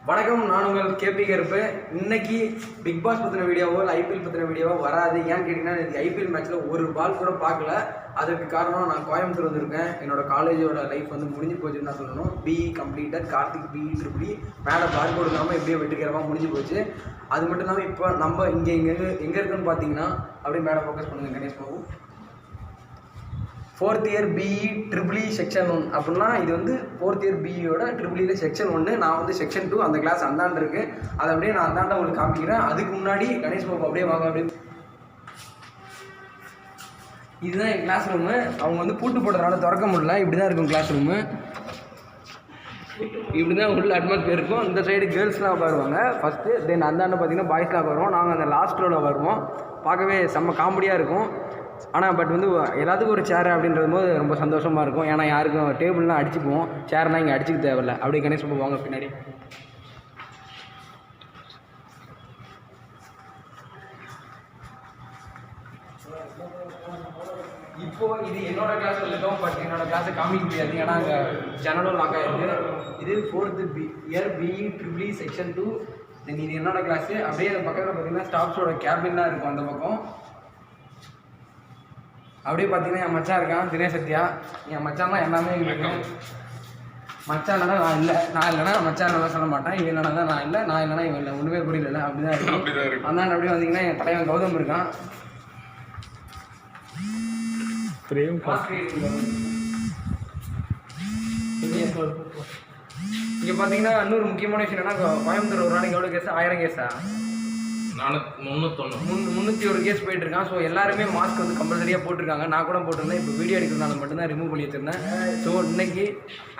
வணக்கம், நான் உங்கள் கேபி கருப்பு. இன்னைக்கு பிக் பாஸ் பற்றின வீடியோவோ இல்லை ஐபிஎல் பற்றின வீடியோவோ வராது. ஏன்னு கேட்டிங்கன்னா, எனக்கு ஐபிஎல் மேட்ச்சில் ஒரு பால் கூட பார்க்கல. அதுக்கு காரணம், நான் கோயம்புத்தூர் வந்திருக்கேன். என்னோட காலேஜோட லைஃப் வந்து முடிஞ்சு போச்சுன்னு தான் சொல்லணும். BE completed, Karthik BE triple மேலே பால் கொடுக்காமல் எப்படியோ வெட்டுக்கிறமாக முடிஞ்சு போச்சு. அது மட்டும் இல்லாமல் இப்போ நம்ம எங்கே இருக்குன்னு பார்த்தீங்கன்னா, அப்படியே மேலே ஃபோக்கஸ் பண்ணுங்கள் Ganesh Babu. 4th year BE triple section 1 அப்படின்னா இது வந்து 4th இயர் பிஇயோட ட்ரிபிள் செக்ஷன் 1. நான் வந்து செக்ஷன் 2, அந்த கிளாஸ் அந்தாண்டு இருக்குது. அதை அப்படியே நான் அந்தாண்ட உங்களுக்கு காமிக்கிறேன். அதுக்கு முன்னாடி கணேஷ் பாபு அப்படியே வாங்க. அப்படியே இதுதான் என் கிளாஸ் ரூமு. அவங்க வந்து பூட்டு போடுறதுனால திறக்க முடியல. இப்படி தான் இருக்கும் கிளாஸ் ரூமு. இப்படி தான் உள்ள அட்மாஸ்பியர் இருக்கும். இந்த சைடு கேர்ள்ஸ்லாம் உட்காருவாங்க ஃபஸ்ட்டு, தென் அந்தாண்ட பார்த்தீங்கன்னா பாய்ஸ்லாம் உட்காருவோம். நாங்கள் அந்த லாஸ்ட் ரோவில் வருவோம். பார்க்கவே செம்ம காமெடியாக இருக்கும். ஆனால் பட் வந்து எல்லாத்துக்கும் ஒரு சேர் அப்படின்றது போது ரொம்ப சந்தோஷமாக இருக்கும். ஏன்னா யாருக்கும் டேபிள்லாம் அடிச்சுப்போம், சேர்னால் இங்கே அடிச்சுக்க தேவையில்லை. அப்படியே கணேஷ் போவாங்க பின்னாடி. இப்போது இது என்னோடய கிளாஸ் வந்துட்டோம். பட் என்னோடய கிளாஸை காமிக்க முடியாது, ஏன்னா அங்கே ஜன்னலும் லாக் ஆகிருக்கு. இது 4th year BE triple section 2. Then இது என்னோடய கிளாஸு. அப்படியே அந்த பக்கத்தில் பார்த்தீங்கன்னா ஸ்டாஃப்ஸோட கேபின்லாம் இருக்கும் அந்த பக்கம். அப்படியே பார்த்தீங்கன்னா என் மச்சான் இருக்கான், தினேஷ் சத்யா. என் மச்சான் தான் எல்லாமே எங்களுக்கு. மச்சான் இல்லைனா நான் இல்லைனா மச்சான் இல்லைனா சொல்ல மாட்டேன். இவன் இல்லைனா தான் நான் இல்லை, நான் இல்லைனா இவன் இல்லை. ஒன்றுமே புரியல, அப்படி தான் இருக்கும். அந்தாண்ட அப்படியே வந்தீங்கன்னா என் தலைவன் கௌதம் இருக்கான். இங்கே பார்த்தீங்கன்னா இன்னொரு முக்கியமான விஷயம் என்னன்னா, கோயம்புத்தூர் ஒரு நாளைக்கு எவ்வளோ கேஸ்? 1000 கேஸா? 301 கேஸ் போயிட்டு இருக்கான். ஸோ எல்லாருமே மாஸ்க் வந்து கம்பல்சரியாக போட்டிருக்காங்க. நான் கூட போட்டிருந்தேன். இப்போ வீடியோ எடுக்கிறதுனால மட்டும்தான் ரிமூவ் பண்ணி வச்சிருந்தேன். ஸோ இன்னைக்கு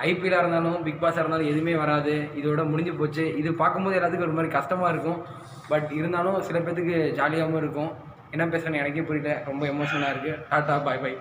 ஐபிஎல்லாக இருந்தாலும் பிக் பாஸாக இருந்தாலும் எதுவுமே வராது. இதோட முடிஞ்சு போச்சு. இது பார்க்கும்போது எல்லாத்துக்கும் ஒரு மாதிரி கஷ்டமாக இருக்கும். பட் இருந்தாலும் சில பேர்த்துக்கு ஜாலியாகவும் இருக்கும். என்ன பேசுகிறேன்னு எனக்கே புரியல. ரொம்ப எமோஷனலாக இருக்குது. டாட்டா, பாய் பாய்.